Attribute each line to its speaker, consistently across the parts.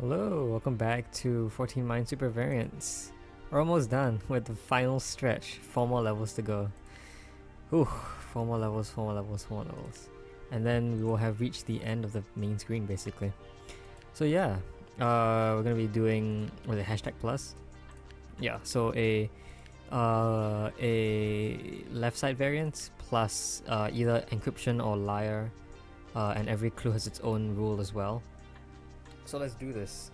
Speaker 1: Hello, welcome back to 14 Minesweeper variants. We're almost done with the final stretch. 4 more levels to go. Ooh, 4 more levels, 4 more levels, 4 more levels. And then we will have reached the end of the main screen basically. So yeah, we're gonna be doing with a hashtag plus. Yeah, so a left side variant plus either encryption or liar, and every clue has its own rule as well. So let's do this.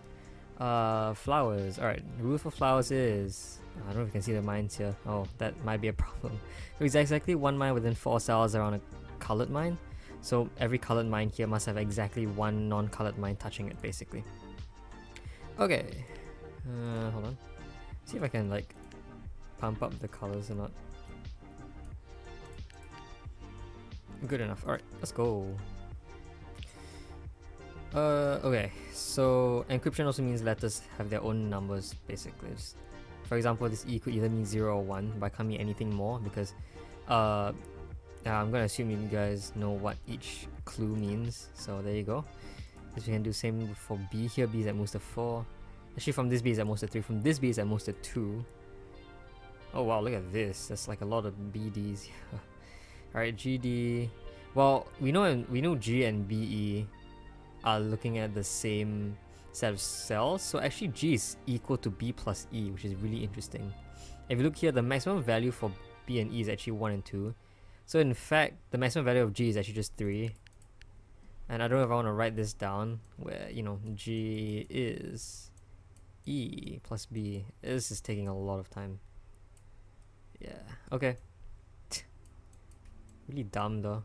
Speaker 1: Flowers. Alright, the rule for flowers is... I don't know if you can see the mines here. Oh, that might be a problem. So it's exactly one mine within 4 cells around a colored mine. So every colored mine here must have exactly one non-colored mine touching it, basically. Okay. Hold on. See if I can, like, pump up the colors or not. Good enough. Alright, let's go. Okay, so encryption also means letters have their own numbers, basically. For example, this E could either mean 0 or 1, but it can't mean anything more because I'm gonna assume you guys know what each clue means, so there you go. Because we can do same for B here. B is at most of 4. Actually, from this B is at most of 3. From this B is at most of 2. Oh wow, look at this. That's like a lot of BDs here. Alright, GD. Well, we know G and BE are looking at the same set of cells, so actually G is equal to B plus E, which is really interesting. If you look here, the maximum value for B and E is actually 1 and 2. So in fact, the maximum value of G is actually just 3. And I don't know if I want to write this down, where, you know, G is E plus B. This is taking a lot of time. Yeah, okay. Really dumb though.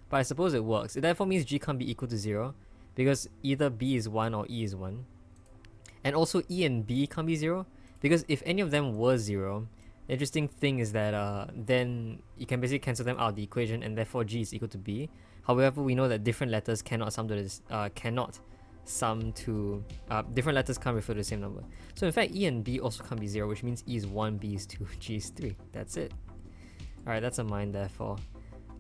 Speaker 1: But I suppose it works. It therefore means G can't be equal to 0. Because either B is 1 or E is 1. And also E and B can't be 0. Because if any of them were 0, the interesting thing is that then you can basically cancel them out of the equation, and therefore G is equal to B. However, we know that different letters cannot sum to this, different letters can't refer to the same number. So in fact, E and B also can't be 0, which means E is 1, B is 2, G is 3. That's it. Alright, that's a mine therefore.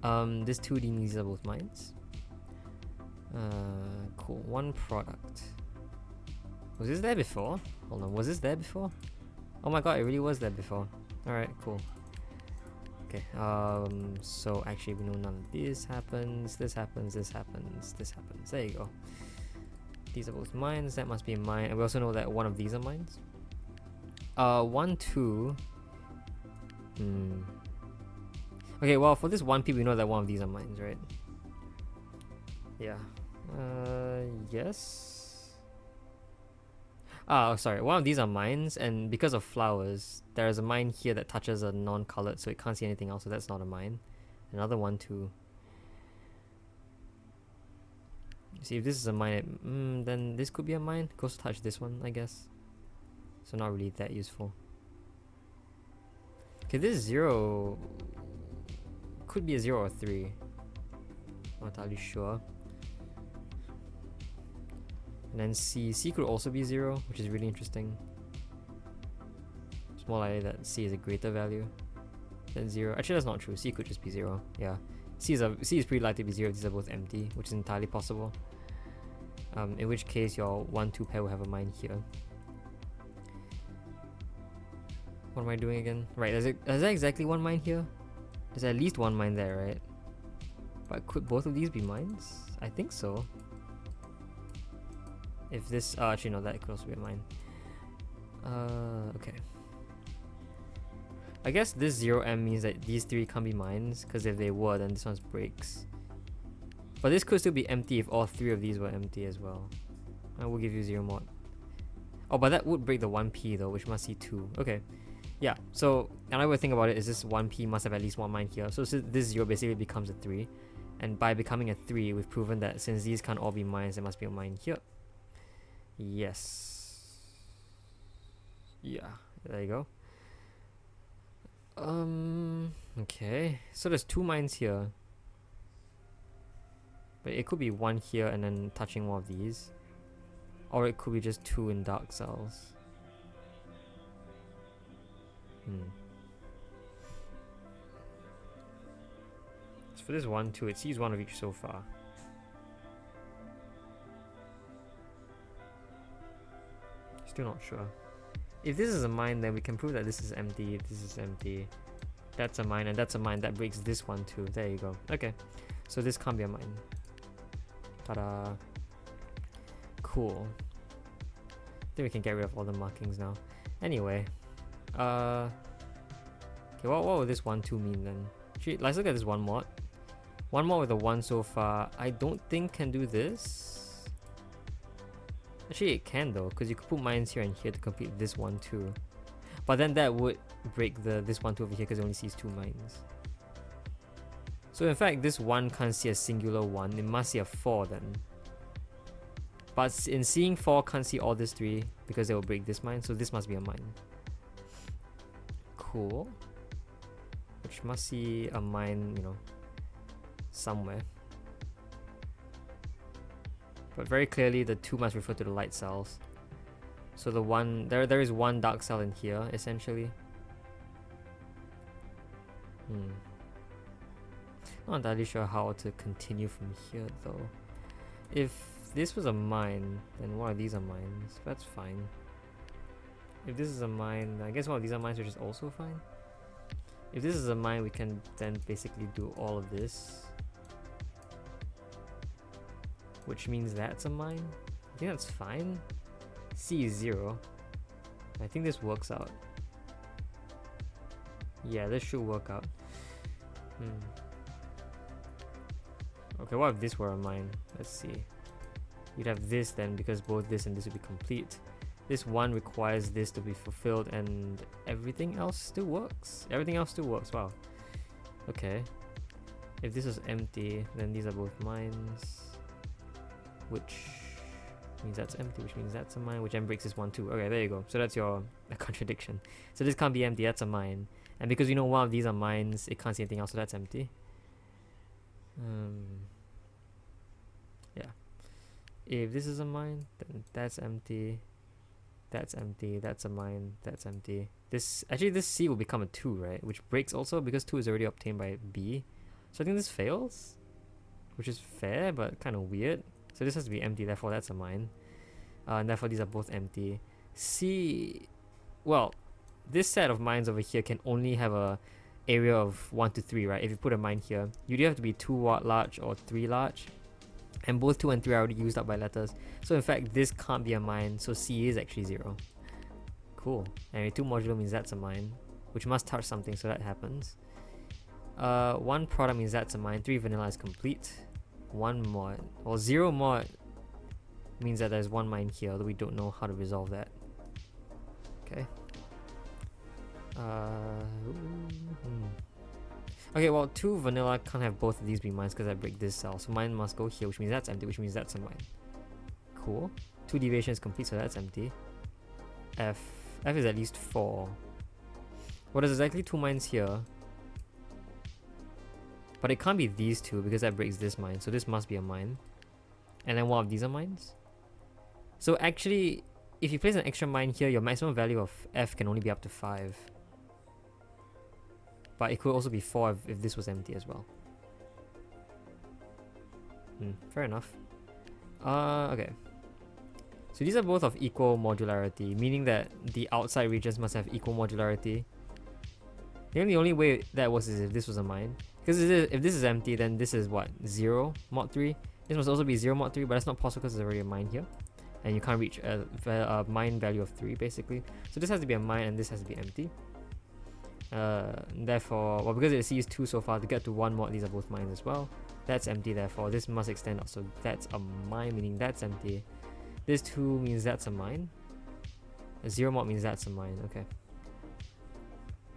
Speaker 1: This 2D means these are both mines. Cool. One product. Was this there before? Hold on, was this there before? Oh my god, it really was there before. Alright, cool. Okay, so actually we know none of this happens, this happens, this happens, this happens. There you go. These are both mines, that must be mine. And we also know that one of these are mines. 1, 2. Okay, well for this 1P we know that one of these are mines, right? Yeah. Yes. Oh, sorry. One of these are mines, and because of flowers, there is a mine here that touches a non-colored, so it can't see anything else, so that's not a mine. Another one too. See, if this is a mine, then this could be a mine. Goes to touch this one, I guess. So not really that useful. Okay, this 0 could be a 0 or 3. I'm not entirely sure. And then C could also be 0, which is really interesting. It's more likely that C is a greater value than 0. Actually, that's not true. C could just be 0. Yeah, C is pretty likely to be 0 if these are both empty, which is entirely possible. In which case your 1-2 pair will have a mine here. What am I doing again? Right, is that exactly one mine here? There's at least one mine there, right? But could both of these be mines? I think so. If this, actually no, that could also be a mine. Okay. I guess this 0M means that these 3 can't be mines, because if they were, then this one's breaks. But this could still be empty if all 3 of these were empty as well. I will give you 0 mod. Oh, but that would break the 1P though, which must see 2. Okay. Yeah, so another way to think about it is this 1P must have at least one mine here. So this 0 basically becomes a 3. And by becoming a 3, we've proven that since these can't all be mines, there must be a mine here. Yes. Yeah, there you go. Okay. So there's 2 mines here. But it could be 1 here and then touching one of these. Or it could be just 2 in dark cells. So for this 1, 2, it sees one of each so far. Still not sure. If this is a mine, then we can prove that this is empty, this is empty. That's a mine, and that's a mine. That breaks this one too. There you go. Okay. So this can't be a mine. Ta-da. Cool. I think we can get rid of all the markings now. Anyway. Okay, what would this 1, 2 mean then? Actually, let's look at this one mod. One mod with a 1 so far. I don't think can do this. Actually, it can though, because you could put mines here and here to complete this 1, 2. But then that would break this 1, 2 over here because it only sees 2 mines. So in fact, this 1 can't see a singular 1. It must see a 4 then. But in seeing 4, can't see all this 3 because it will break this mine. So this must be a mine. Cool. Which must see a mine, you know, somewhere. But very clearly, the 2 must refer to the light cells. So the 1, there is 1 dark cell in here, essentially. Not entirely sure how to continue from here though. If this was a mine, then one of these are mines. That's fine. If this is a mine, I guess one of these are mines, which is also fine. If this is a mine, we can then basically do all of this. Which means that's a mine. I think that's fine. C is 0. I think this works out. Yeah, this should work out. Okay, what if this were a mine? Let's see. You'd have this then, because both this and this would be complete. This 1 requires this to be fulfilled, and everything else still works. Everything else still works. Wow. Okay. If this is empty, then these are both mines. Which means that's empty, which means that's a mine, which then breaks this 1 too. Okay, there you go. So that's your contradiction. So this can't be empty, that's a mine. And because you know one of these are mines, it can't see anything else, so that's empty. Yeah. If this is a mine, then that's empty. That's empty, that's a mine, that's empty. This C will become a 2, right? Which breaks also because 2 is already obtained by B. So I think this fails, which is fair, but kind of weird. So this has to be empty, therefore that's a mine. And therefore these are both empty. C, well, this set of mines over here can only have a area of 1 to 3, right? If you put a mine here, you do have to be 2 large or 3 large. And both 2 and 3 are already used up by letters. So in fact, this can't be a mine, so C is actually 0. Cool. Anyway, 2 modulo means that's a mine, which must touch something, so that happens. 1 product means that's a mine. 3 vanilla is complete. 1 mod, or 0 mod means that there's 1 mine here, although we don't know how to resolve that. Okay. Okay, well, 2 vanilla can't have both of these be mines because I break this cell. So mine must go here, which means that's empty, which means that's a mine. Cool. 2 deviation is complete, so that's empty. F is at least 4. Well, there's exactly 2 mines here. But it can't be these 2 because that breaks this mine. So this must be a mine. And then one of these are mines. So actually, if you place an extra mine here, your maximum value of F can only be up to 5. But it could also be 4 if this was empty as well. Fair enough. Okay. So these are both of equal modularity, meaning that the outside regions must have equal modularity. The only way that works is if this was a mine. Because if this is empty, then this is what? 0 mod 3? This must also be 0 mod 3, but that's not possible because there's already a mine here. And you can't reach a mine value of 3 basically. So this has to be a mine and this has to be empty. Therefore, well, because it sees 2 so far, to get to 1 mod, these are both mines as well. That's empty, therefore this must extend out, so that's a mine, meaning that's empty. This 2 means that's a mine. A 0 mod means that's a mine, okay.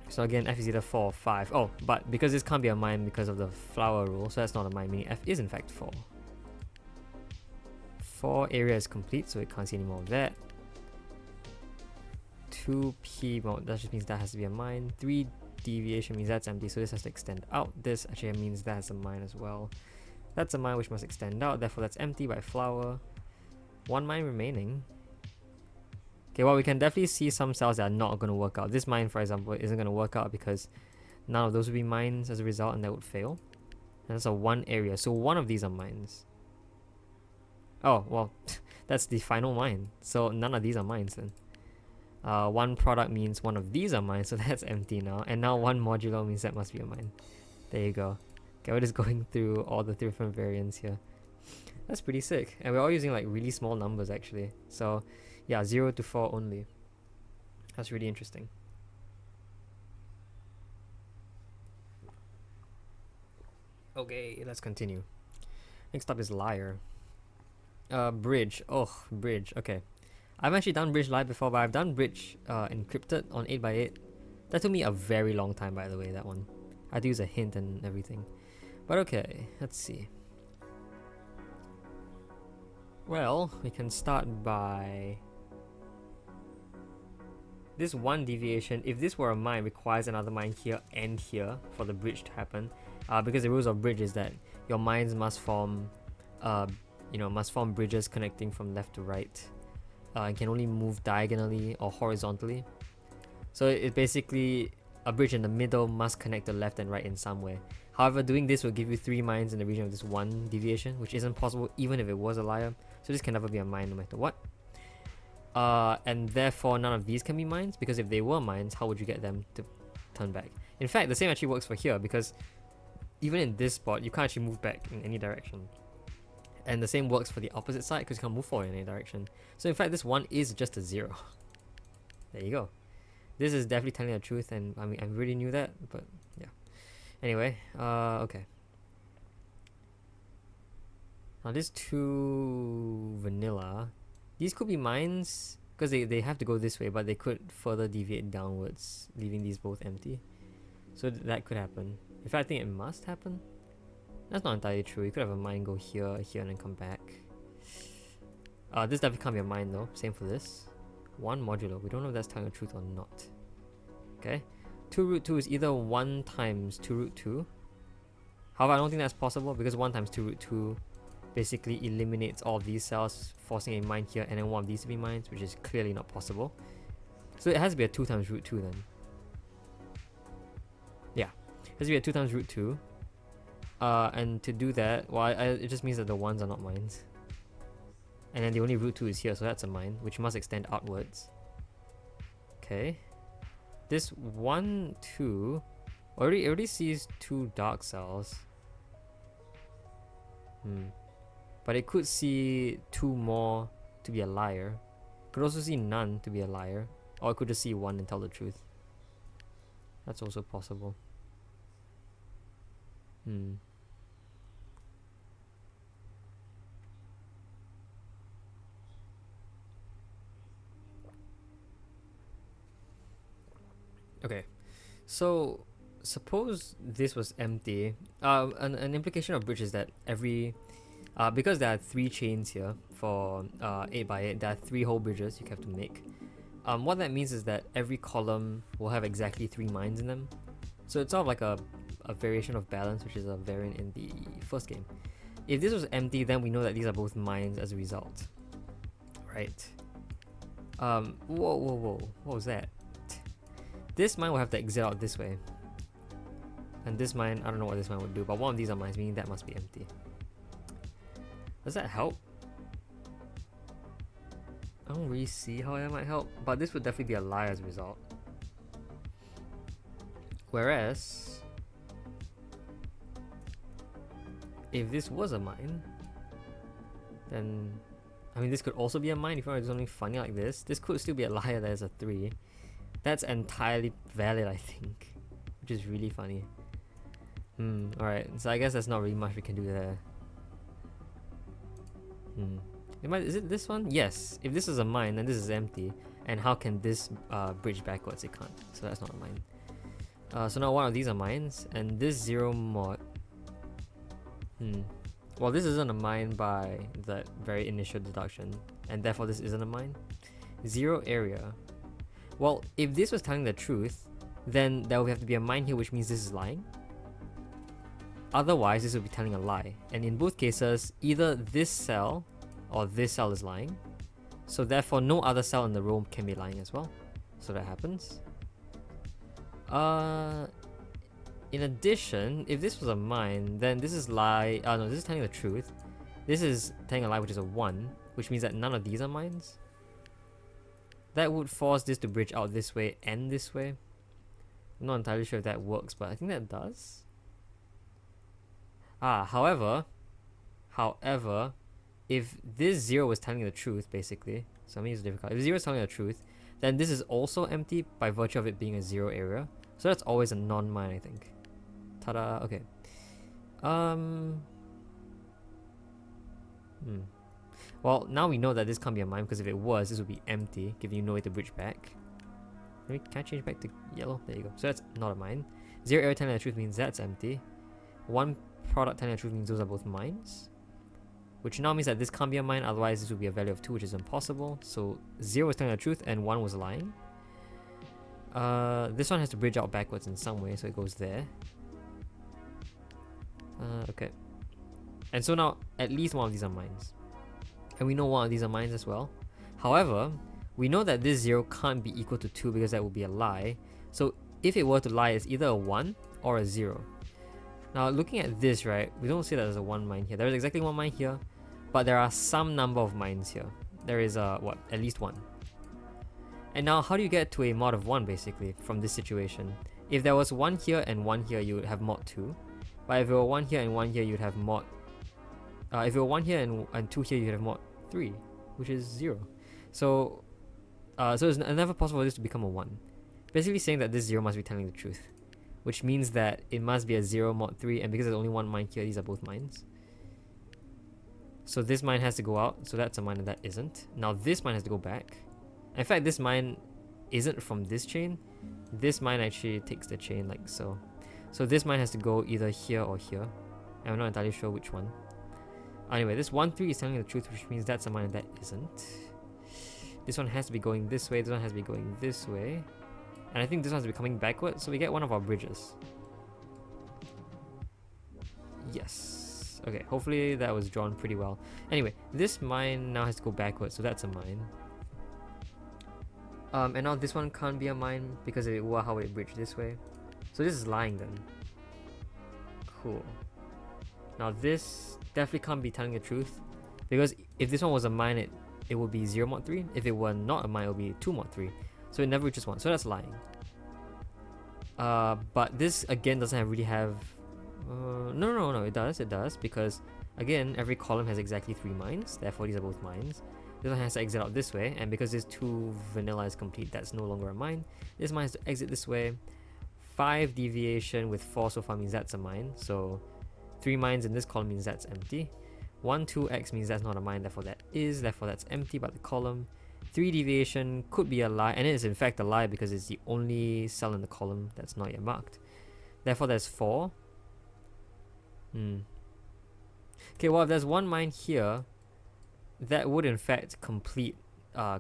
Speaker 1: So again, F is either 4 or 5. Oh, but because this can't be a mine because of the flower rule, so that's not a mine, meaning F is in fact 4. 4 area is complete, so it can't see any more of that. 2p mode, that just means that has to be a mine. 3 deviation means that's empty, so this has to extend out. This actually means that has a mine as well. That's a mine which must extend out, therefore that's empty by flower. 1 mine remaining. Okay, well, we can definitely see some cells that are not going to work out. This mine, for example, isn't going to work out because none of those would be mines as a result, and that would fail. And that's a 1 area, so 1 of these are mines. Oh, well, that's the final mine, so none of these are mines then. One product means one of these are mine, so that's empty now. And now one modulo means that must be a mine. There you go. Okay, we're just going through all the different variants here. That's pretty sick. And we're all using like really small numbers actually. So yeah, 0 to 4 only. That's really interesting. Okay, let's continue. Next up is liar. Bridge. Oh, bridge. Okay. I've actually done bridge live before, but I've done bridge encrypted on 8x8. That took me a very long time, by the way, that one. I had to use a hint and everything. But okay, let's see. Well, we can start by... This one deviation, if this were a mine, requires another mine here and here for the bridge to happen. Because the rules of bridge is that your mines must form, must form bridges connecting from left to right. And can only move diagonally or horizontally. So it basically, a bridge in the middle must connect the left and right in some way. However, doing this will give you 3 mines in the region of this one deviation, which isn't possible even if it was a liar. So this can never be a mine no matter what. And therefore none of these can be mines, because if they were mines, how would you get them to turn back? In fact, the same actually works for here, because even in this spot, you can't actually move back in any direction. And the same works for the opposite side, because you can't move forward in any direction. So in fact, this one is just a 0. There you go. This is definitely telling the truth, and I mean, I really knew that, but yeah. Anyway, okay. Now this 2 vanilla, these could be mines, because they have to go this way, but they could further deviate downwards, leaving these both empty. So that could happen. In fact, I think it must happen. That's not entirely true. You could have a mine go here, here, and then come back. This definitely can't be a mine though. Same for this. 1 modulo. We don't know if that's telling the truth or not. Okay. 2 root 2 is either 1 times 2 root 2. However, I don't think that's possible, because 1 times 2 root 2 basically eliminates all of these cells, forcing a mine here and then one of these to be mines, which is clearly not possible. So it has to be a 2 times root 2 then. Yeah. It has to be a 2 times root 2. And to do that, well, it just means that the 1s are not mines. And then the only root 2 is here, so that's a mine, which must extend outwards. Okay. This 1, 2... already sees 2 dark cells. But it could see 2 more to be a liar. Could also see none to be a liar. Or it could just see 1 and tell the truth. That's also possible. Okay, so suppose this was empty. An implication of bridge is that every because there are 3 chains here for 8x8, there are 3 whole bridges you have to make. What that means is that every column will have exactly 3 mines in them. So it's sort of like a variation of balance, which is a variant in the first game. If this was empty, then we know that these are both mines as a result. Right. Whoa. What was that? This mine will have to exit out this way. And this mine, I don't know what this mine would do, but one of these are mines, meaning that must be empty. Does that help? I don't really see how that might help, but this would definitely be a lie as a result. Whereas, if this was a mine, then, I mean, this could also be a mine if you want to do something funny like this. This could still be a liar that is a 3. That's entirely valid, I think, which is really funny. Alright, so I guess there's not really much we can do there. Is it this one? Yes. If this is a mine, then this is empty. And how can this bridge backwards? It can't. So that's not a mine. So now one of these are mines, and this 0 mod. Well, this isn't a mine by that very initial deduction, and therefore this isn't a mine. 0 area. Well, if this was telling the truth, then there would have to be a mine here, which means this is lying. Otherwise, this would be telling a lie. And in both cases, either this cell or this cell is lying. So therefore, no other cell in the row can be lying as well. So that happens. In addition, if this was a mine, then this is no, this is telling the truth. This is telling a lie, which is a 1, which means that none of these are mines. that would force this to bridge out this way and this way. I'm not entirely sure if that works, but I think that does. However, if this 0 was telling the truth, basically, so I'm gonna use a different color. If 0 is telling the truth, then this is also empty by virtue of it being a 0 area. So that's always a non-mine, I think. Ta-da, okay. Well, now we know that this can't be a mine, because if it was, this would be empty, giving you no way to bridge back. Can I change back to yellow? There you go. So that's not a mine. 0 area telling the truth means that's empty. 1 product telling the truth means those are both mines. Which now means that this can't be a mine, otherwise this would be a value of 2, which is impossible. So 0 was telling the truth and 1 was lying. This one has to bridge out backwards in some way, so it goes there. Okay. And so now, at least one of these are mines. And we know one of these are mines as well. However, we know that this 0 can't be equal to 2 because that would be a lie. So if it were to lie, it's either a 1 or a 0. Now looking at this, right, we don't see that there's a 1 mine here. There is exactly 1 mine here, but there are some number of mines here. There is what, at least 1. And now how do you get to a mod of 1 basically from this situation? If there was 1 here and 1 here, you would have mod 2. But if there were 1 here and 1 here, you'd have mod... if it were 1 here and 2 here, you'd have mod 3, which is 0. So it's never possible for this to become a 1. Basically saying that this 0 must be telling the truth. Which means that it must be a 0 mod 3, and because there's only 1 mine here, these are both mines. So this mine has to go out, so that's a mine and that isn't. Now this mine has to go back. In fact, this mine isn't from this chain. This mine actually takes the chain like so. So this mine has to go either here or here. I'm not entirely sure which one. Anyway, this 1, 3 is telling the truth, which means that's a mine and that isn't. This one has to be going this way, this one has to be going this way. And I think this one has to be coming backwards, so we get one of our bridges. Yes. Okay, hopefully that was drawn pretty well. Anyway, this mine now has to go backwards, so that's a mine. And now this one can't be a mine because it were how it bridged this way. So this is lying then. Cool. Now this definitely can't be telling the truth, because if this one was a mine, it would be 0 mod 3. If it were not a mine, it would be 2 mod 3. So it never reaches 1, so that's lying. But this again doesn't really have... no, it does, because again, every column has exactly 3 mines, therefore these are both mines. This one has to exit out this way, and because this 2 vanilla is complete, that's no longer a mine. This mine has to exit this way. 5 deviation with 4 so far means that's a mine, so 3 mines in this column means that's empty. 1, 2x means that's not a mine, therefore that's empty, but the column. 3 deviation could be a lie, and it is in fact a lie because it's the only cell in the column that's not yet marked. Therefore there's 4. Okay, well if there's 1 mine here, that would in fact complete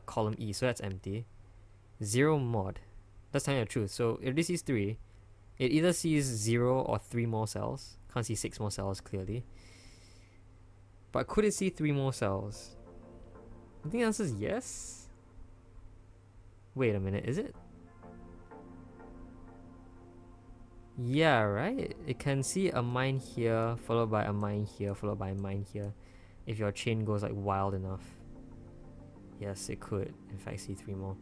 Speaker 1: column E, so that's empty. 0 mod. That's telling the truth. So if this sees 3, it either sees 0 or 3 more cells. Can't see 6 more cells clearly. But could it see 3 more cells? I think the answer is yes. Wait a minute, is it? Yeah, right? It can see a mine here, followed by a mine here, followed by a mine here. If your chain goes like wild enough. Yes, it could in fact see 3 more.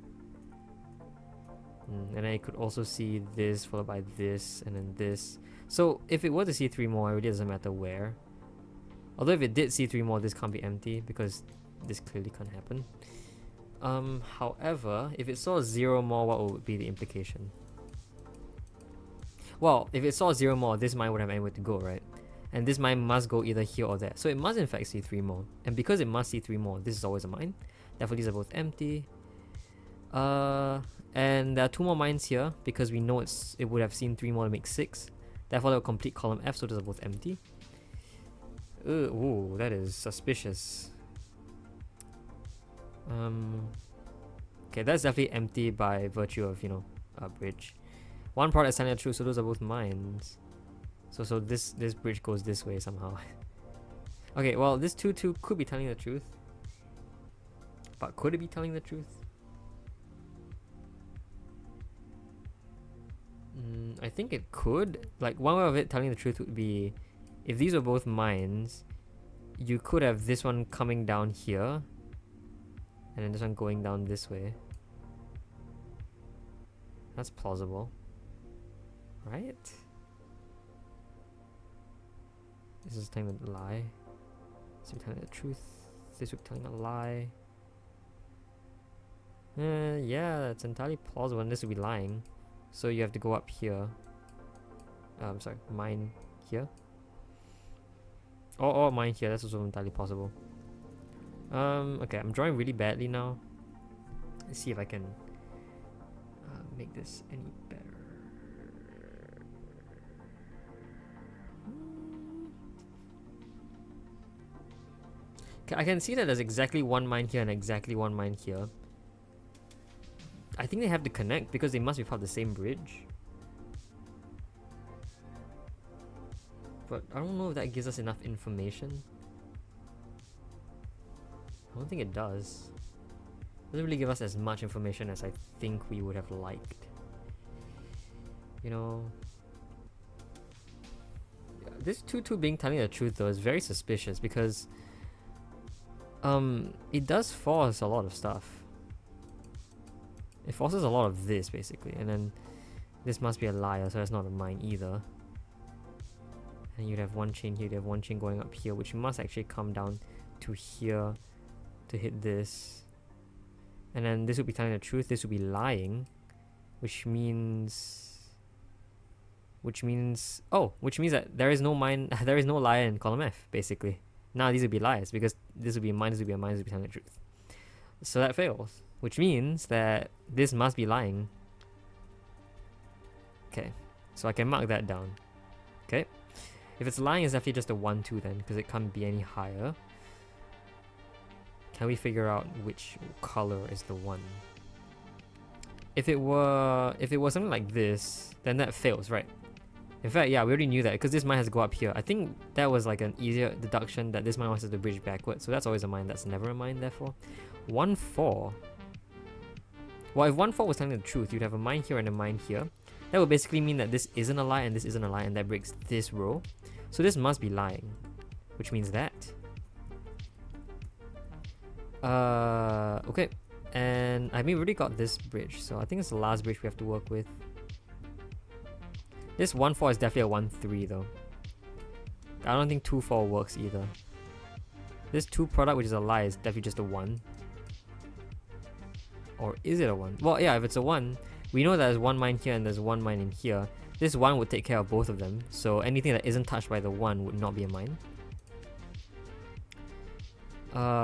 Speaker 1: And then it could also see this, followed by this, and then this. So if it were to see 3 more, it really doesn't matter where. Although if it did see 3 more, this can't be empty, because this clearly can't happen. However, if it saw 0 more, what would be the implication? Well, if it saw 0 more, this mine would have anywhere to go, right? And this mine must go either here or there. So it must in fact see 3 more. And because it must see 3 more, this is always a mine. Therefore these are both empty. And there are 2 more mines here, because we know it would have seen 3 more to make 6. Therefore that will complete column F, so those are both empty. Ooh, that is suspicious. Okay, that's definitely empty by virtue of, a bridge. 1 product is telling the truth, so those are both mines. So this bridge goes this way somehow. Okay, well this 2-2 could be telling the truth. But could it be telling the truth? I think it could. Like, one way of it telling the truth would be, if these were both mines, you could have this one coming down here, and then this one going down this way. That's plausible. Right? This is telling a lie. This would be telling the truth. This would be telling a lie. Yeah, that's entirely plausible, and this would be lying. So you have to go up here. Sorry, mine here. Or mine here, that's also entirely possible. Okay, I'm drawing really badly now. Let's see if I can make this any better. Okay, I can see that there's exactly one mine here and exactly one mine here. I think they have to connect because they must be part of the same bridge. But I don't know if that gives us enough information. I don't think it does. It doesn't really give us as much information as I think we would have liked. You know, yeah, this 2-2 being telling the truth though is very suspicious because it does force a lot of stuff. It forces a lot of this basically, and then this must be a liar, so that's not a mine either. And you'd have one chain here, you'd have one chain going up here, which must actually come down to here to hit this. And then this would be telling the truth, this would be lying, which means that there is no mine, there is no liar in column F, basically. Now these would be liars, because this would be a mine, this would be a mine, this would be telling the truth. So that fails, which means that this must be lying. Okay, so I can mark that down. Okay, if it's lying, it's definitely just a 1-2 then, because it can't be any higher. Can we figure out which color is the one? If it were something like this, then that fails, right? In fact, yeah, we already knew that because this mine has to go up here. I think that was like an easier deduction that this mine wants to bridge backwards, so that's always a mine. That's never a mine, therefore. 1-4. Well, if 1-4 was telling the truth, you'd have a mine here and a mine here. That would basically mean that this isn't a lie and this isn't a lie, and that breaks this row. So this must be lying, which means that. Okay, and I mean, we already got this bridge, so I think it's the last bridge we have to work with. This 1-4 is definitely a 1-3 though. I don't think 2-4 works either. This 2 product, which is a lie, is definitely just a 1. Or is it a 1? Well, yeah, if it's a 1, we know there's one mine here and there's one mine in here. This 1 would take care of both of them, so anything that isn't touched by the 1 would not be a mine.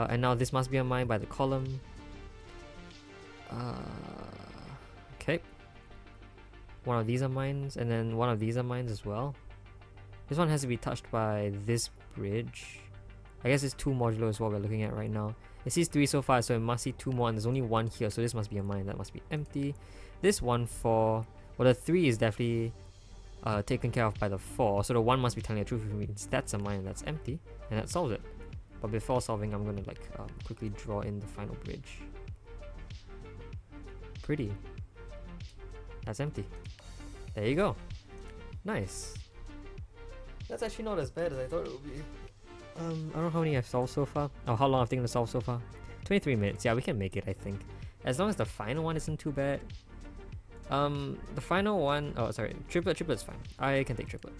Speaker 1: And now this must be a mine by the column. Okay. One of these are mines, and then one of these are mines as well. This one has to be touched by this bridge. I guess it's 2 modulo is what we're looking at right now. It sees 3 so far, so it must see 2 more, and there's only 1 here, so this must be a mine. That must be empty. This 1-4, well, the 3 is definitely taken care of by the 4, so the 1 must be telling the truth, which means that's a mine, that's empty, and that solves it. But before solving, I'm gonna like quickly draw in the final bridge. Pretty. That's empty. There you go. Nice. That's actually not as bad as I thought it would be. I don't know how many I've solved so far. Oh, how long I've taken to solve so far. 23 minutes. Yeah, we can make it, I think. As long as the final one isn't too bad. The final one... Oh, sorry. Triplet's fine. I can take triplet.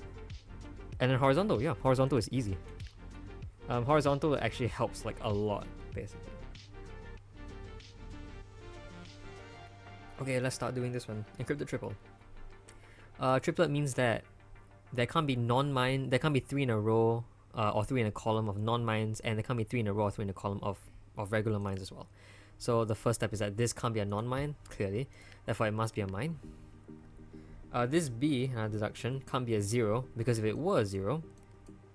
Speaker 1: And then horizontal. Yeah, horizontal is easy. Horizontal actually helps like a lot, basically. Okay, let's start doing this one. Encrypted triple. Triplet means that there can't be non-mine, there can't be 3 in a row or 3 in a column of non-mines, and there can't be 3 in a row or 3 in a column of regular mines as well. So the first step is that this can't be a non-mine, clearly, therefore it must be a mine. This B, deduction, can't be a 0, because if it were a 0,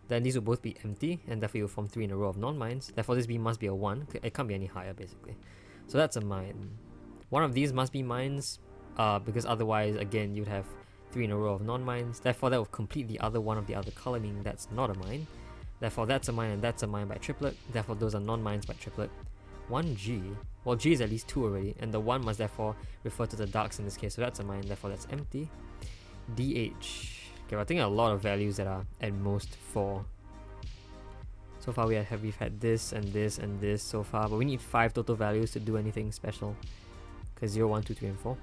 Speaker 1: then these will both be empty, and therefore you'll form 3 in a row of non-mines. Therefore this B must be a 1, it can't be any higher basically. So that's a mine. One of these must be mines, because otherwise, again, you'd have 3 in a row of non-mines. Therefore that will complete the other one of the other color, meaning that's not a mine. Therefore that's a mine and that's a mine by triplet. Therefore those are non-mines by triplet. 1G, well G is at least 2 already, and the 1 must therefore refer to the darks in this case, so that's a mine, therefore that's empty. DH. Okay, I think a lot of values that are at most 4. So far we've had this and this and this so far, but we need 5 total values to do anything special. Okay, 0, 1, 2, 3, and 4.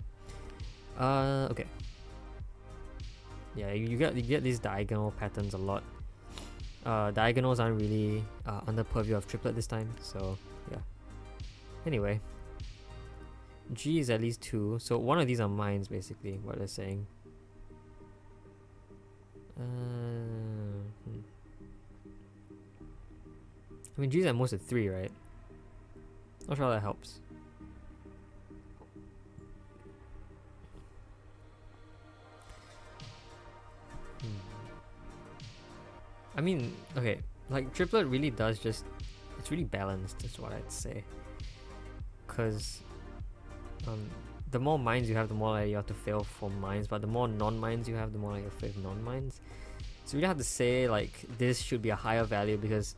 Speaker 1: Okay. Yeah, you get these diagonal patterns a lot. Diagonals aren't really under purview of triplet this time, so yeah. Anyway, G is at least 2, so one of these are mines basically, what they're saying. I mean, G is at most at 3, right? Not sure how that helps. I mean, okay, like triplet really does just, it's really balanced is what I'd say. Because the more mines you have, the more like you have to fail for mines, but the more non-mines you have, the more like you fail non-mines. So you really have to say like this should be a higher value because,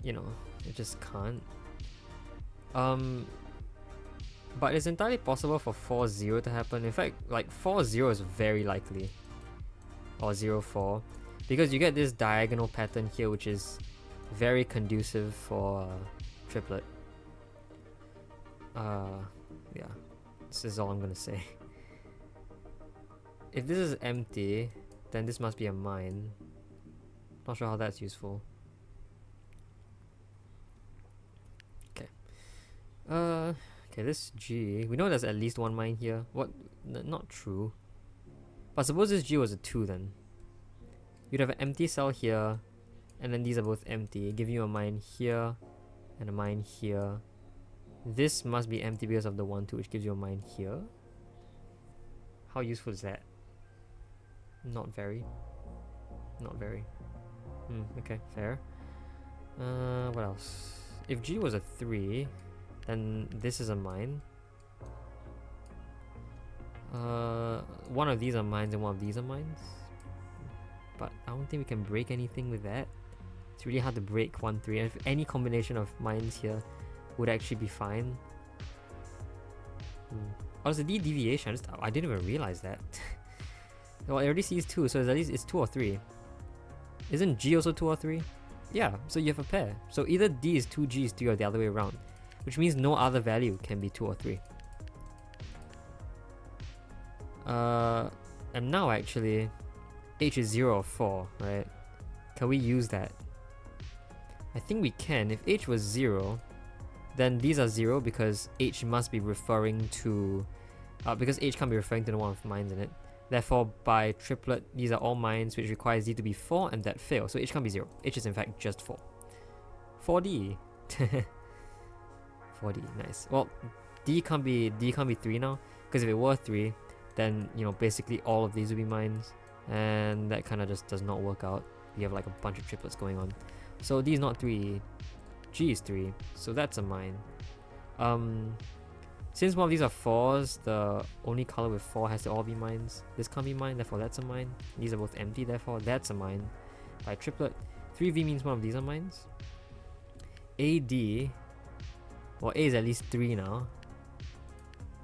Speaker 1: you know, it just can't. But it's entirely possible for 4-0 to happen. In fact, like 4-0 is very likely, or 0-4, because you get this diagonal pattern here, which is very conducive for triplet. Yeah, this is all I'm gonna say. If this is empty, then this must be a mine. Not sure how that's useful. Okay. Okay, this G, we know there's at least one mine here. What? Not true. But suppose this G was a 2 then. You'd have an empty cell here, and then these are both empty, giving you a mine here, and a mine here. This must be empty because of the 1-2, which gives you a mine here. How useful is that? Not very. Not very. Okay, fair. What else? If G was a 3, then this is a mine. One of these are mines and one of these are mines. But I don't think we can break anything with that. It's really hard to break 1-3, and if any combination of mines here would actually be fine. Oh, it's a D deviation. I didn't even realize that. Well, it already sees 2, so at least it's 2 or 3. Isn't G also 2 or 3? Yeah, so you have a pair. So either D is 2, G is 3, or the other way around, which means no other value can be 2 or 3. And now actually, H is 0 or 4, right? Can we use that? I think we can. If H was 0, then these are 0 because H must be referring to... because H can't be referring to the one with mines in it. Therefore, by triplet, these are all mines, which requires D to be 4, and that fails. So H can't be 0. H is in fact just 4. 4D. 4D, nice. Well, D can't be 3 now, because if it were 3, then, you know, basically all of these would be mines, and that kind of just does not work out. You have like a bunch of triplets going on. So D is not 3, G is 3, so that's a mine. Since one of these are 4s, the only color with 4 has to all be mines. This can't be mine, therefore that's a mine. These are both empty, therefore that's a mine. By triplet, 3V means one of these are mines. AD, well, A is at least 3 now.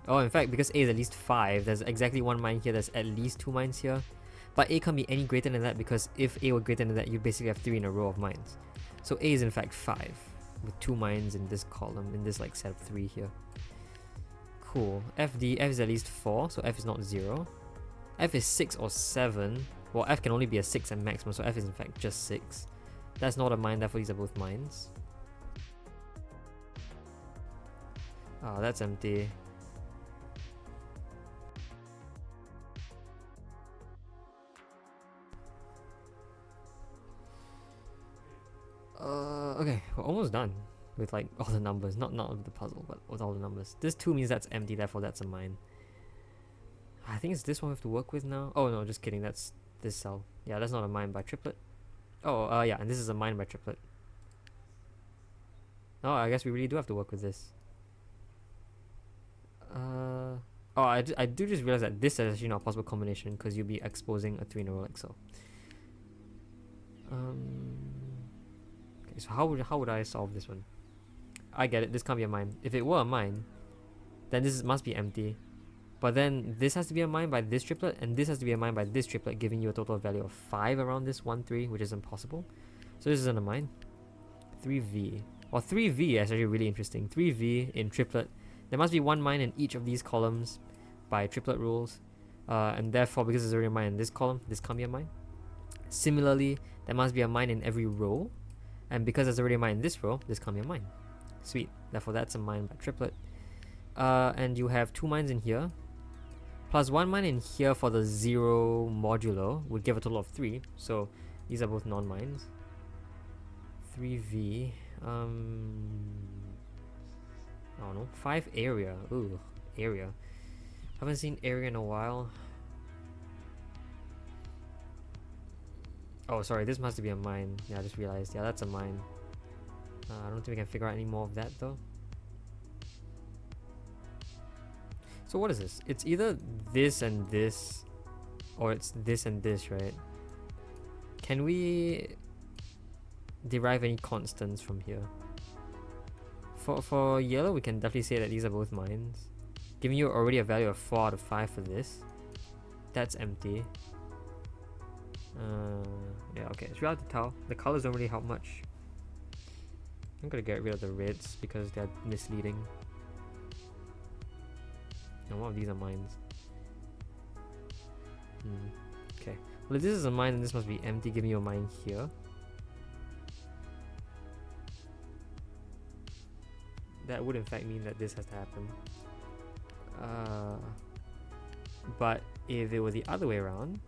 Speaker 1: Oh, in fact, because A is at least 5, there's exactly one mine here, there's at least 2 mines here. But A can't be any greater than that, because if A were greater than that, you basically have 3 in a row of mines. So A is in fact 5, with 2 mines in this column, in this like set of 3 here. Cool. FD, F is at least 4, so F is not 0. F is 6 or 7. Well, F can only be a 6 at maximum, so F is in fact just 6. That's not a mine, therefore these are both mines. Oh, that's empty. Okay, we're almost done with like all the numbers. Not with the puzzle, but with all the numbers. This 2 means that's empty, therefore that's a mine. I think it's this one we have to work with now. Oh no, just kidding, that's this cell. Yeah, that's not a mine by triplet. Oh, yeah, and this is a mine by triplet. Oh, I guess we really do have to work with this. Oh, I do just realize that this is actually not a possible combination because you'll be exposing a 3 in a row like so. Okay, so how would I solve this one? I get it, this can't be a mine. If it were a mine, then this must be empty. But then this has to be a mine by this triplet, and this has to be a mine by this triplet, giving you a total value of 5 around this 1, 3, which is impossible. So this isn't a mine. 3V. Well, 3V is actually really interesting. 3V in triplet. There must be one mine in each of these columns, by triplet rules, and therefore because there's already a mine in this column, this can't be a mine. Similarly, there must be a mine in every row, and because there's already a mine in this row, this can't be a mine. Sweet. Therefore, that's a mine by triplet. And you have 2 mines in here, plus 1 mine in here for the 0 modulo would give a total of 3. So these are both non-mines. 3v. I don't know. 5 area. Ooh, area. Haven't seen area in a while. Oh, sorry, this must be a mine. Yeah, I just realized. Yeah, that's a mine. I don't think we can figure out any more of that though. So what is this? It's either this and this, or it's this and this, right? Can we derive any constants from here? For yellow, we can definitely say that these are both mines. Giving you already a value of 4 out of 5 for this. That's empty. Yeah, okay, it's really hard to tell. The colors don't really help much. I'm gonna get rid of the reds because they're misleading. And one of these are mines. Okay. Well, if this is a mine, then this must be empty, giving you a mine here. That would in fact mean that this has to happen. But if it were the other way around,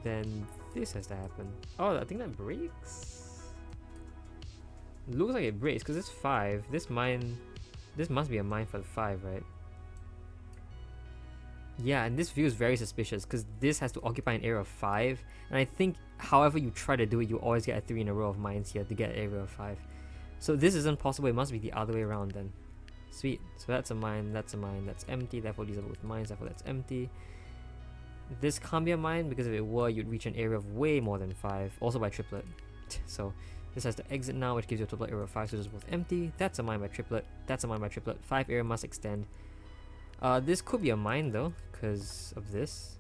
Speaker 1: then this has to happen. Oh, I think that breaks. Looks like it breaks because it's 5. This mine, this must be a mine for the 5, right? Yeah, and this view is very suspicious because this has to occupy an area of 5, and I think however you try to do it, you always get a 3 in a row of mines here to get an area of 5. So this isn't possible. It must be the other way around then. Sweet. So that's a mine, that's empty, therefore these are both mines, therefore that's empty. This can't be a mine because if it were, you'd reach an area of way more than 5, also by triplet. So this has to exit now, which gives you a total area of 5, so this is both empty. That's a mine by triplet, that's a mine by triplet. 5 area must extend. This could be a mine though, because of this.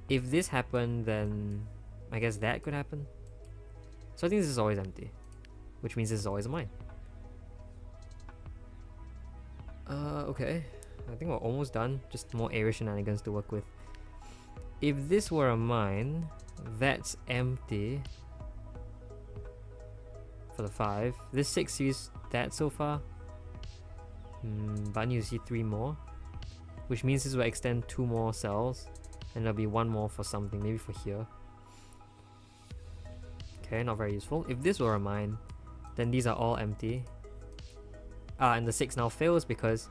Speaker 1: If this happened, then I guess that could happen. So I think this is always empty, which means this is always a mine. Okay. I think we're almost done. Just more area shenanigans to work with. If this were a mine, that's empty for the 5. This 6 sees that so far. But I need to see 3 more, which means this will extend 2 more cells, and there'll be 1 more for something, maybe for here. Okay, not very useful. If this were a mine, then these are all empty. And the 6 now fails because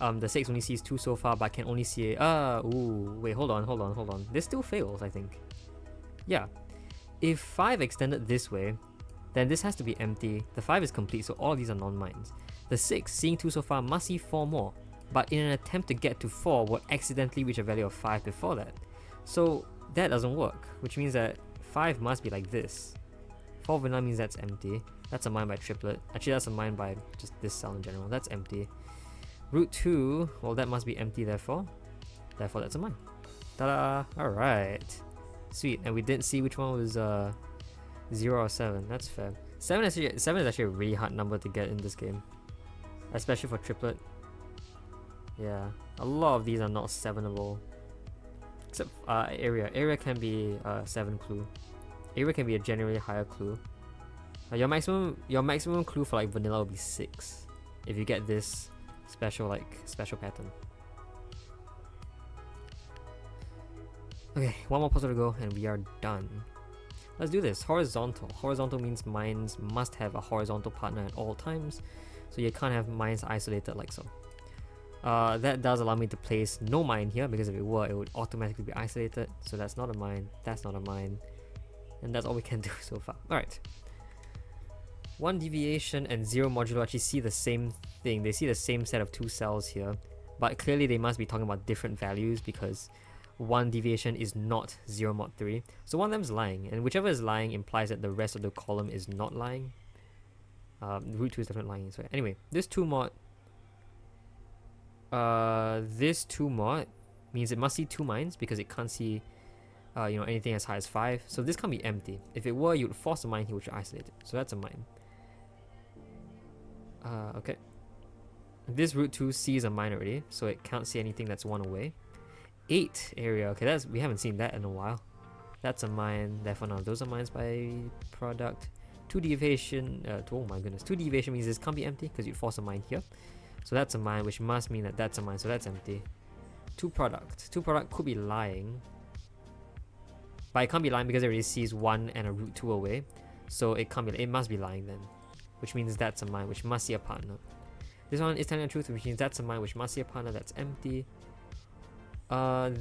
Speaker 1: the 6 only sees 2 so far, but can only see wait, hold on. This still fails, I think. Yeah. If 5 extended this way, then this has to be empty. The 5 is complete, so all of these are non-mines. The 6, seeing 2 so far, must see 4 more, but in an attempt to get to 4, will accidentally reach a value of 5 before that. So that doesn't work, which means that 5 must be like this. 4 vanilla means that's empty. That's a mine by triplet. Actually, that's a mine by just this cell in general. That's empty. Root 2, well, that must be empty, therefore that's a mine. Ta-da! Alright. Sweet. And we didn't see which one was 0 or 7. That's fair. 7 is actually a really hard number to get in this game, especially for triplet. Yeah, a lot of these are not 7able. Except area. Area can be 7 clue. Area can be a generally higher clue. Your maximum clue for like vanilla will be 6 if you get this special pattern. Okay, 1 more puzzle to go and we are done. Let's do this. Horizontal. Horizontal means mines must have a horizontal partner at all times, so you can't have mines isolated like so. That does allow me to place no mine here, because if it were, it would automatically be isolated. So that's not a mine, that's not a mine, and that's all we can do so far. Alright. 1 deviation and 0 modulo actually see the same thing. They see the same set of 2 cells here, but clearly they must be talking about different values, because 1 deviation is not 0 mod 3. So one of them is lying, and whichever is lying implies that the rest of the column is not lying. Root 2 is definitely lying. So anyway, this 2 mod means it must see 2 mines, because it can't see anything as high as 5. So this can't be empty. If it were, you'd force a mine here, which would isolate it. So that's a mine. Okay. This root 2 sees a mine already, so it can't see anything that's 1 away. 8 area, okay, we haven't seen that in a while. That's a mine, therefore none of those are mines by product. 2 deviation, oh my goodness, 2 deviation means this can't be empty because you'd force a mine here. So that's a mine, which must mean that that's a mine, so that's empty. 2 product. 2 product could be lying. But it can't be lying because it already sees 1 and a root 2 away. So it can't be, it must be lying then. Which means that's a mine, which must see a partner. This one is telling the truth, which means that's a mine, which must see a partner, that's empty.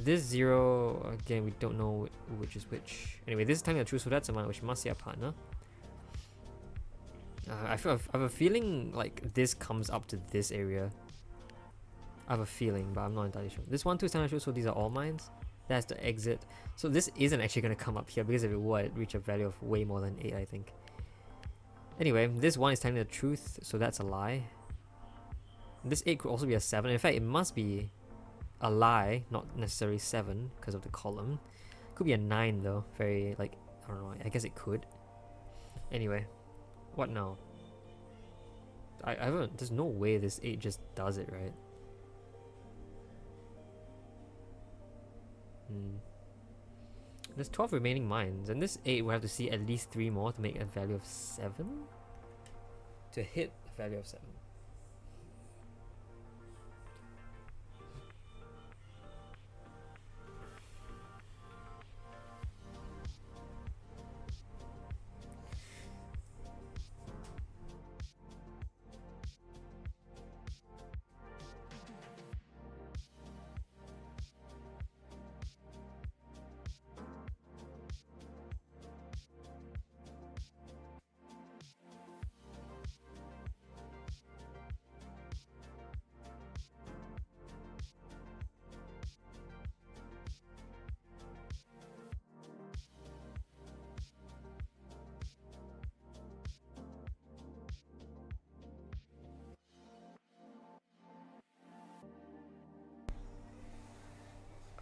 Speaker 1: This 0, again, we don't know which is which. Anyway, this is telling the truth, so that's a mine, which must see a partner. I have a feeling like this comes up to this area. I have a feeling, but I'm not entirely sure. This 1, 2 is telling the truth, so these are all mines. That's the exit. So this isn't actually going to come up here, because if it were, it'd reach a value of way more than 8, I think. Anyway, this 1 is telling the truth, so that's a lie. This 8 could also be a 7. In fact, it must be a lie, not necessarily 7, because of the column. Could be a 9 though. Very, like, I don't know, I guess it could. Anyway, what now? I haven't, there's no way this 8 just does it, right? There's 12 remaining mines, and this 8 will have to see at least 3 more to make a value of 7? To hit a value of 7.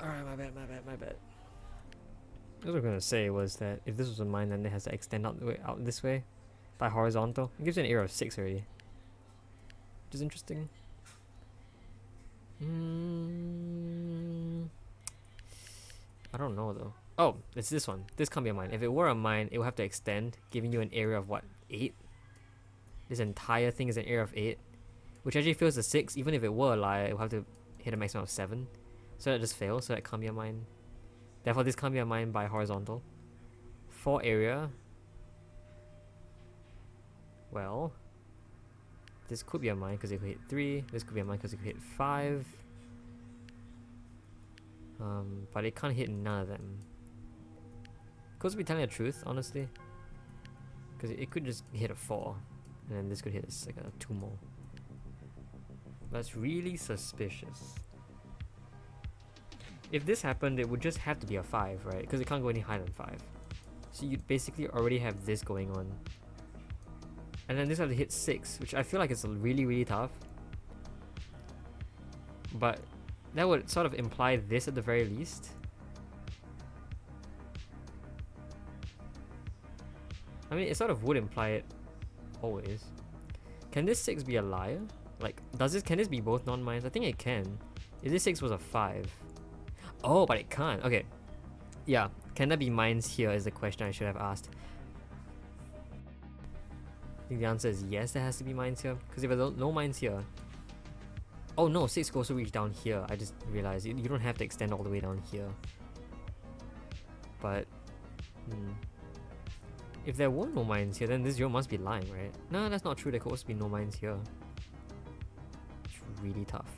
Speaker 1: Alright, my bad. What I was gonna say was that if this was a mine, then it has to extend out this way by horizontal. It gives you an area of 6 already, which is interesting. I don't know though. Oh, it's this one. This can't be a mine. If it were a mine, it would have to extend, giving you an area of what, 8? This entire thing is an area of 8, which actually fills the 6. Even if it were a lie, it would have to hit a maximum of 7. So that just fails, so that can't be a mine. Therefore, this can't be a mine by horizontal. 4 area. Well, this could be a mine because it could hit 3. This could be a mine because it could hit 5. But it can't hit none of them. Could be telling the truth, honestly. Because it could just hit a 4. And then this could hit like a 2 more. That's really suspicious. If this happened, it would just have to be a 5, right? Because it can't go any higher than 5. So you'd basically already have this going on. And then this have to hit 6, which I feel like it's really, really tough. But that would sort of imply this at the very least. I mean, it sort of would imply it always. Can this 6 be a liar? Like, can this be both non-mines? I think it can. If this 6 was a 5. Oh, but it can't. Okay. Yeah. Can there be mines here is the question I should have asked. I think the answer is yes, there has to be mines here. Because if there's no mines here... Oh no, 6 could also reach down here. I just realized you don't have to extend all the way down here. But... If there were no mines here, then this 0 must be lying, right? No, that's not true. There could also be no mines here. It's really tough.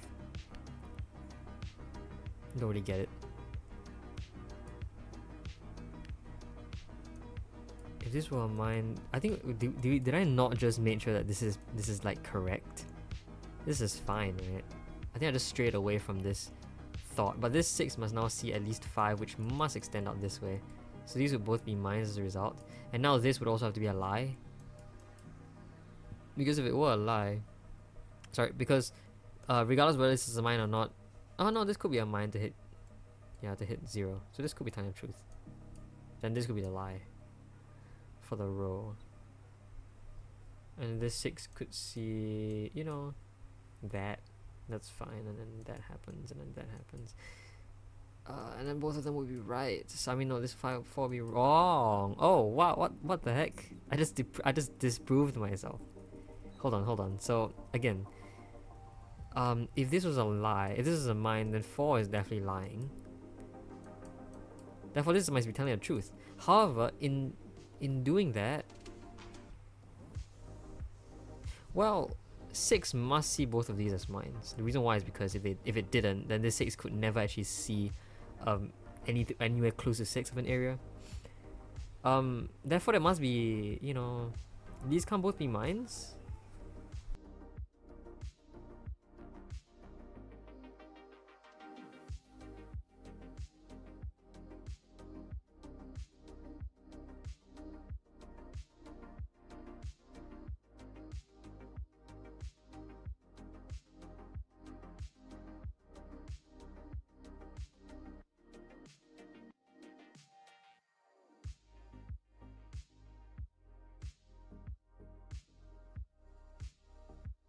Speaker 1: Don't really get it. If this were a mine, I think did I not just make sure that this is like correct? This is fine, right? I think I just strayed away from this thought. But this 6 must now see at least 5, which must extend out this way. So these would both be mines as a result. And now this would also have to be a lie. Because if it were a lie... Sorry, because regardless whether this is a mine or not... Oh no, this could be a mine to hit... Yeah, to hit 0. So this could be telling the truth. Then this could be the lie. For the row. And this 6 could see... You know... that. That's fine, and then that happens, and then that happens. And then both of them would be right. So I mean, no, this 4 would be wrong. Oh, wow, what the heck? I just disproved myself. Hold on. So again, if this was a lie, if this is a mine, then 4 is definitely lying. Therefore, this must be telling the truth. However, in doing that, well, 6 must see both of these as mines. The reason why is because if it didn't, then this 6 could never actually see anywhere close to 6 of an area. Therefore, there must be, you know, these can't both be mines.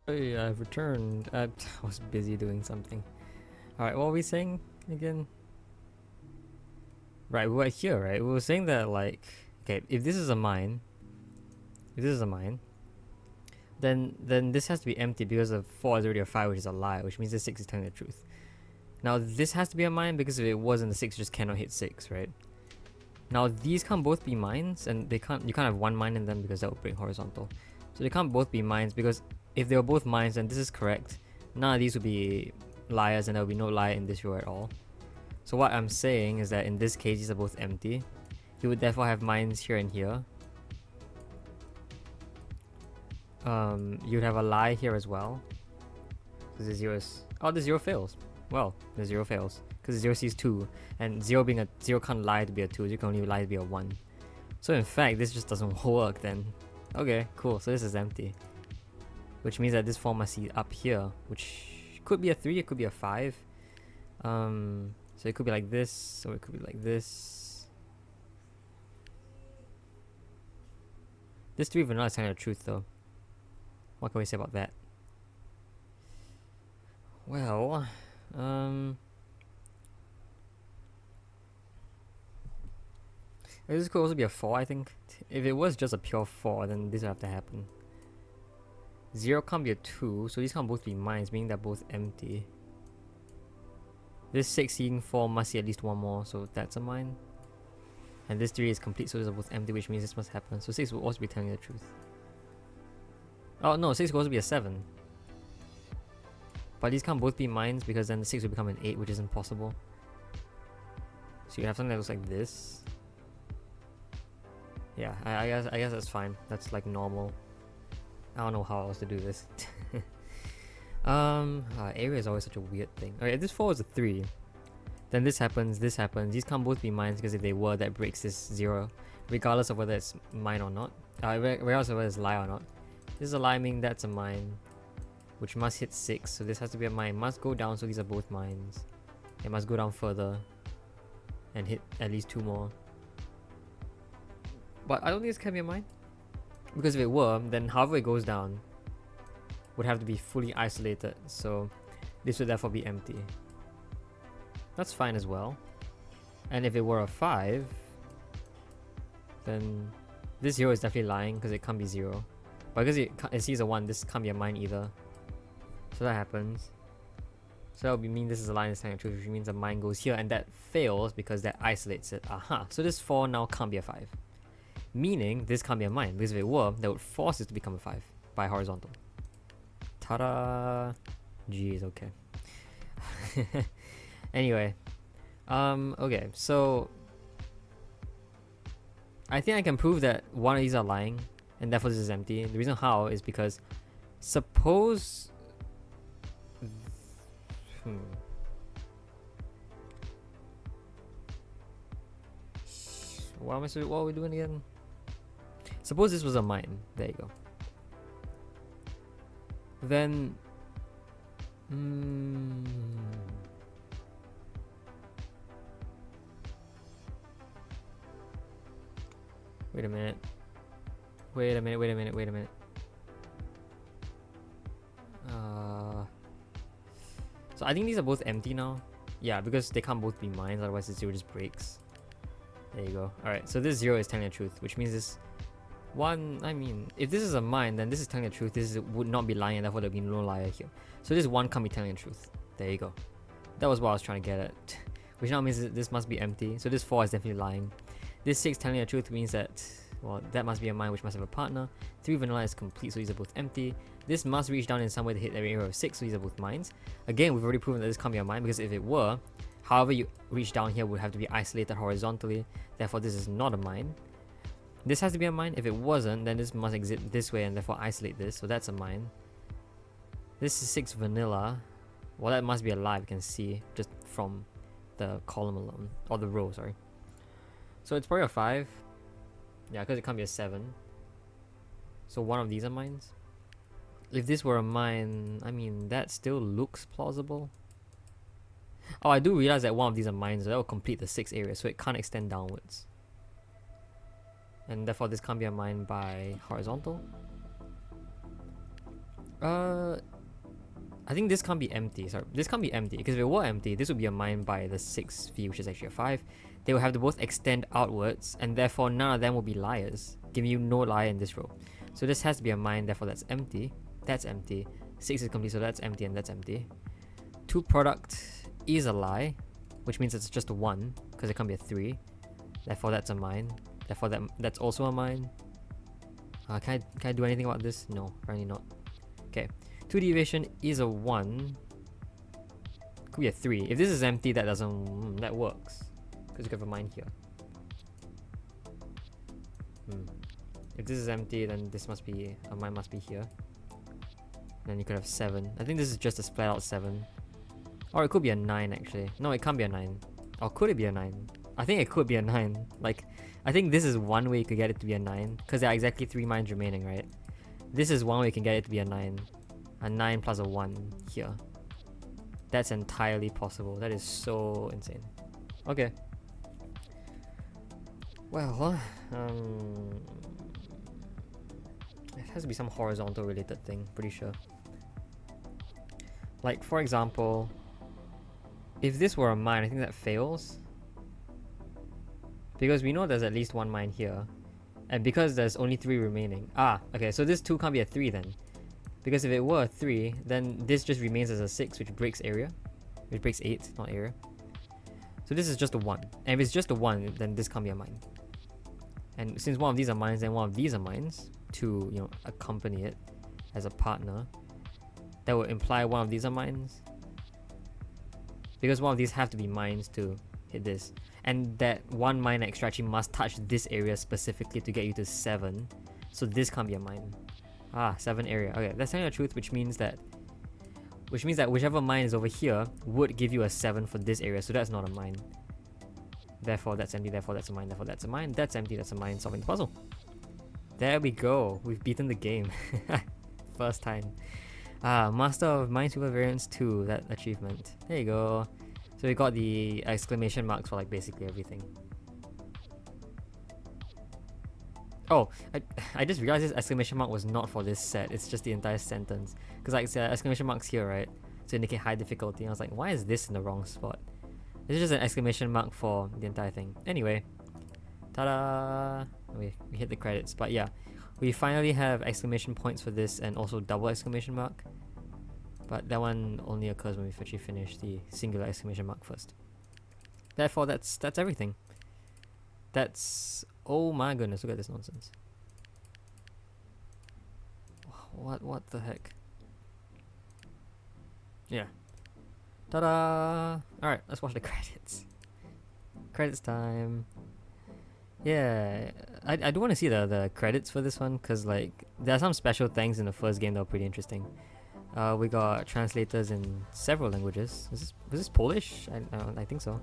Speaker 1: Hey, I've returned. I was busy doing something. Alright, what were we saying again? Right, we were here, right? We were saying that, like, okay, if this is a mine, then this has to be empty because of 4 is already a 5, which is a lie, which means the 6 is telling the truth. Now, this has to be a mine because if it wasn't, the 6 just cannot hit 6, right? Now, these can't both be mines, and you can't have one mine in them because that would break horizontal. So they can't both be mines because if they were both mines, then this is correct. None of these would be liars, and there would be no lie in this row at all. So what I'm saying is that in this case, these are both empty. You would therefore have mines here and here. You'd have a lie here as well. Because the 0 is... Oh, the 0 fails. Well, the 0 fails. Because the 0 sees 2. And 0 being a... 0 can't lie to be a 2. 0 can only lie to be a 1. So in fact, this just doesn't work then. Okay, cool. So this is empty. Which means that this 4 must see up here. Which could be a 3, it could be a 5. So it could be like this, or it could be like this. This 3 vanilla is telling the truth though. What can we say about that? Well, this could also be a 4, I think. If it was just a pure 4, then this would have to happen. 0 can't be a 2, so these can't both be mines, meaning they're both empty. This 6 seeing 4 must see at least one more, so that's a mine. And this 3 is complete, so these are both empty, which means this must happen. So 6 will also be telling the truth. Oh no, 6 will also be a 7. But these can't both be mines because then the 6 will become an 8, which is impossible. So you have something that looks like this. Yeah, I guess that's fine. That's like normal. I don't know how else to do this. Area is always such a weird thing. Alright, if this 4 is a 3, then this happens. These can't both be mines because if they were, that breaks this 0, regardless of whether it's mine or not. Regardless of whether it's lie or not. This is a lie, meaning that's a mine, which must hit 6, so this has to be a mine. It must go down, so these are both mines. It must go down further and hit at least 2 more. But I don't think this can be a mine, because if it were, then however it goes down would have to be fully isolated, so this would therefore be empty. That's fine as well. And if it were a 5, then this 0 is definitely lying because it can't be 0. But because it sees a 1, this can't be a mine either. So that happens. So that would mean this is a line that's telling the truth, which means a mine goes here, and that fails because that isolates it. Aha. So this 4 now can't be a 5. Meaning this can't be a mine, because if it were, that would force it to become a 5 by horizontal. Ta-da! Jeez, okay. Anyway. Okay, so I think I can prove that one of these are lying, and therefore this is empty. The reason how is because suppose... What are we doing again? Suppose this was a mine. There you go. Then... Wait a minute. So I think these are both empty now. Yeah, because they can't both be mines, otherwise the 0 just breaks. There you go. Alright, so this 0 is telling the truth, which means this one, I mean, if this is a mine, then this is telling the truth. This would not be lying, and therefore there would be no liar here. So this 1 can't be telling the truth. There you go. That was what I was trying to get at. Which now means this must be empty. So this 4 is definitely lying. This 6 telling the truth means that, well, that must be a mine which must have a partner. 3 vanilla is complete, so these are both empty. This must reach down in some way to hit the area of 6, so these are both mines. Again, we've already proven that this can't be a mine, because if it were, however you reach down here would have to be isolated horizontally. Therefore, this is not a mine. This has to be a mine. If it wasn't, then this must exit this way and therefore isolate this, so that's a mine. This is 6 vanilla. Well, that must be a lie, we can see just from the column alone, or the row, sorry. So it's probably a 5. Yeah, because it can't be a 7. So one of these are mines. If this were a mine, I mean, that still looks plausible. Oh, I do realize that one of these are mines, so that will complete the 6 area, so it can't extend downwards. And therefore this can't be a mine by horizontal. I think this can't be empty. Sorry, this can't be empty, because if it were empty, this would be a mine by the 6V, which is actually a 5. They will have to both extend outwards, and therefore none of them will be liars, giving you no liar in this row. So this has to be a mine, therefore that's empty. That's empty. 6 is complete, so that's empty and that's empty. 2 product is a lie, which means it's just a 1, because it can't be a 3. Therefore that's a mine. Therefore that's also a mine. Can I do anything about this? No, apparently not. Okay. 2 deviation is a 1. Could be a 3. If this is empty, that doesn't... that works. Because you have a mine here. If this is empty, then this must be... a mine must be here. Then you could have 7. I think this is just a splat out 7. Or it could be a 9 actually. No, it can't be a 9. Or could it be a 9? I think it could be a 9. Like, I think this is one way you could get it to be a 9. Because there are exactly 3 mines remaining, right? This is one way you can get it to be a 9. A 9 plus a 1 here. That's entirely possible. That is so insane. Okay. Well, it has to be some horizontal related thing, pretty sure. Like, for example, if this were a mine, I think that fails. Because we know there's at least 1 mine here. And because there's only 3 remaining. Ah, okay, so this 2 can't be a 3 then. Because if it were a 3, then this just remains as a 6, which breaks area. Which breaks 8, not area. So this is just a 1. And if it's just a 1, then this can't be a mine. And since one of these are mines, then one of these are mines to, you know, accompany it as a partner. That would imply one of these are mines. Because one of these have to be mines to hit this. And that 1 mine extra actually must touch this area specifically to get you to 7. So this can't be a mine. Ah, 7 area. Okay, that's telling the truth, which means that whichever mine is over here would give you a 7 for this area, so that's not a mine. Therefore that's empty, therefore that's a mine, therefore that's a mine, that's empty, that's a mine, solving the puzzle. There we go, we've beaten the game. First time. Master of Minesweeper Variants 2, that achievement. There you go. So we got the exclamation marks for like basically everything. Oh, I just realized this exclamation mark was not for this set, it's just the entire sentence. Because like exclamation marks here, right? To indicate high difficulty. I was like, why is this in the wrong spot? It's just an exclamation mark for the entire thing. Anyway, ta-da! We hit the credits, but yeah. We finally have exclamation points for this and also double exclamation mark. But that one only occurs when we actually finish the singular exclamation mark first. Therefore, that's everything. That's... oh my goodness, look at this nonsense. What the heck? Yeah. Ta-da! Alright, let's watch the credits. Credits time. Yeah, I do want to see the credits for this one, because like there are some special things in the first game that were pretty interesting. We got translators in several languages. Was this Polish? I think so.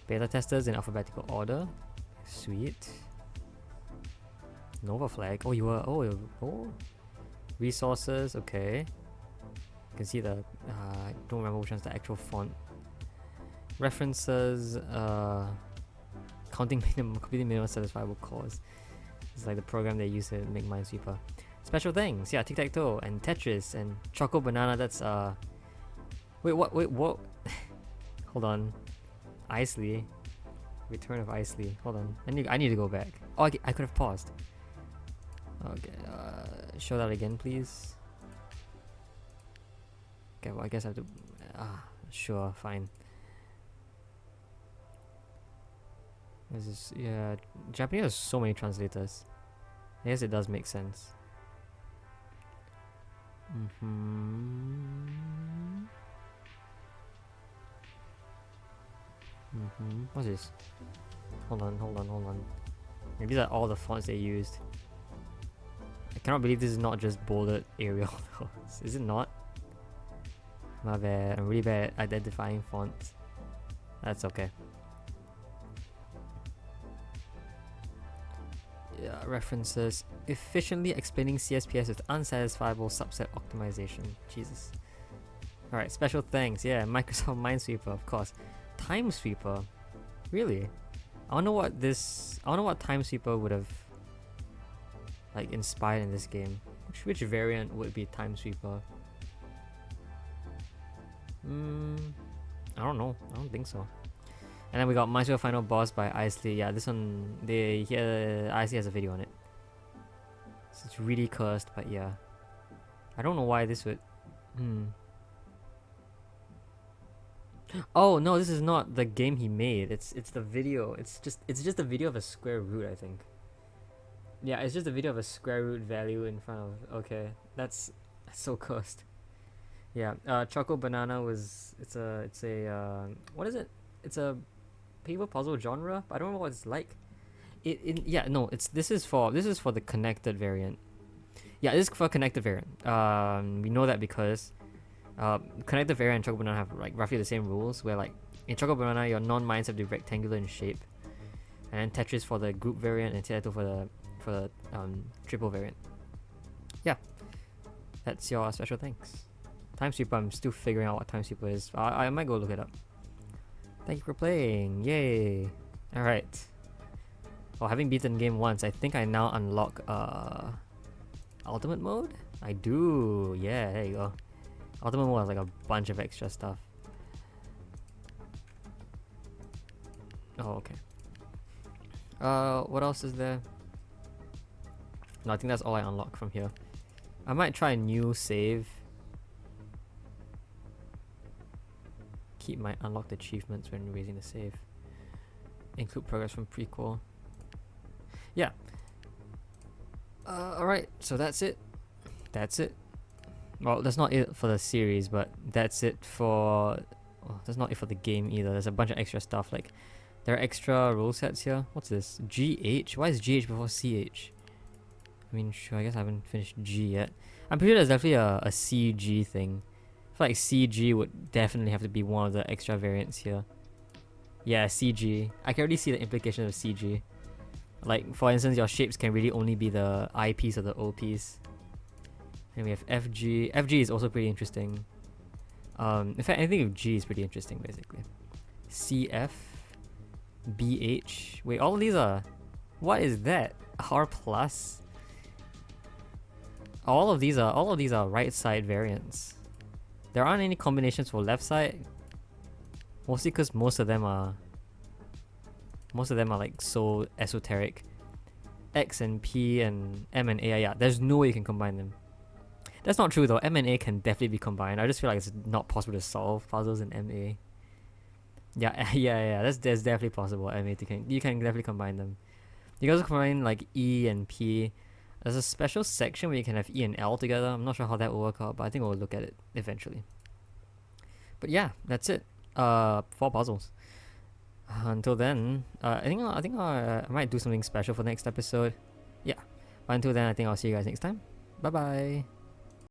Speaker 1: Beta testers in alphabetical order. Sweet. Nova flag. Oh, you were... oh. Resources, okay. You can see the... I don't remember which one's the actual font. References, counting minimum, completing minimum satisfiable cause. It's like the program they use to make Minesweeper. Special things, yeah, tic-tac-toe and Tetris and Choco Banana, that's Wait, what? Wait, what? Hold on. Isley. Return of Isley. Hold on. I need to go back. Oh, I could have paused. Okay. Show that again, please. Okay. Well, I guess I have to. Sure. Fine. This is yeah. Japanese has so many translators. I guess it does make sense. What's this? Hold on. Maybe these are all the fonts they used. I cannot believe this is not just bolded Arial. Is it not? My bad. I'm really bad at identifying fonts. That's okay. Yeah, references. Efficiently explaining CSPS with unsatisfiable subset optimization. Jesus. Alright, special thanks. Yeah, Microsoft Minesweeper, of course. Timesweeper? Really? I wonder what Timesweeper would have like inspired in this game. Which variant would be Timesweeper? I don't know. I don't think so. And then we got Minesweeper Final Boss by Isley. Yeah, this one Isley has a video on it. So it's really cursed, but yeah. I don't know why this would Oh no, this is not the game he made. It's the video. It's just a video of a square root, I think. Yeah, it's just a video of a square root value in front of. Okay, that's so cursed. Yeah, Choco Banana was it's a what is it? It's a paper puzzle genre. I don't know what it's like. This is for the connected variant. Yeah, this is for connected variant. We know that because connected variant and Choco Banana have like roughly the same rules. Where like in Choco Banana, your non-mines have to be rectangular in shape, and then Tetris for the group variant and Tieto for the triple variant. Yeah, that's your special thanks. Timesweeper, I'm still figuring out what Timesweeper is. I might go look it up. Thank you for playing. Yay. Alright. Well, having beaten game once, I think I now unlock ultimate mode? I do. Yeah, there you go. Ultimate mode has like a bunch of extra stuff. Oh, okay. What else is there? No, I think that's all I unlock from here. I might try a new save. Keep my unlocked achievements when raising the save. Include progress from prequel. Yeah. Alright, so that's it. Well, that's not it for the series, but that's it for... Oh, that's not it for the game either. There's a bunch of extra stuff, like... There are extra rule sets here. What's this? GH? Why is GH before CH? I mean, sure, I guess I haven't finished G yet. I'm pretty sure there's definitely a CG thing. I feel like CG would definitely have to be one of the extra variants here. Yeah, CG. I can already see the implication of CG. Like, for instance, your shapes can really only be the I piece or the O piece. And we have FG. FG is also pretty interesting. In fact, anything with G is pretty interesting, basically. CF. BH. Wait, all of these are... What is that? R plus? All of these are right side variants. There aren't any combinations for left side. Mostly because most of them are like so esoteric. X and P and M and A, yeah, there's no way you can combine them. That's not true though. M and A can definitely be combined. I just feel like it's not possible to solve puzzles in MA. Yeah, yeah, that's definitely possible. MA you can definitely combine them. You can also combine like E and P. There's a special section where you can have E and L together. I'm not sure how that will work out, but I think we'll look at it eventually. But yeah, that's it. 4 puzzles. Until then, I think I might do something special for the next episode. Yeah. But until then, I think I'll see you guys next time. Bye bye.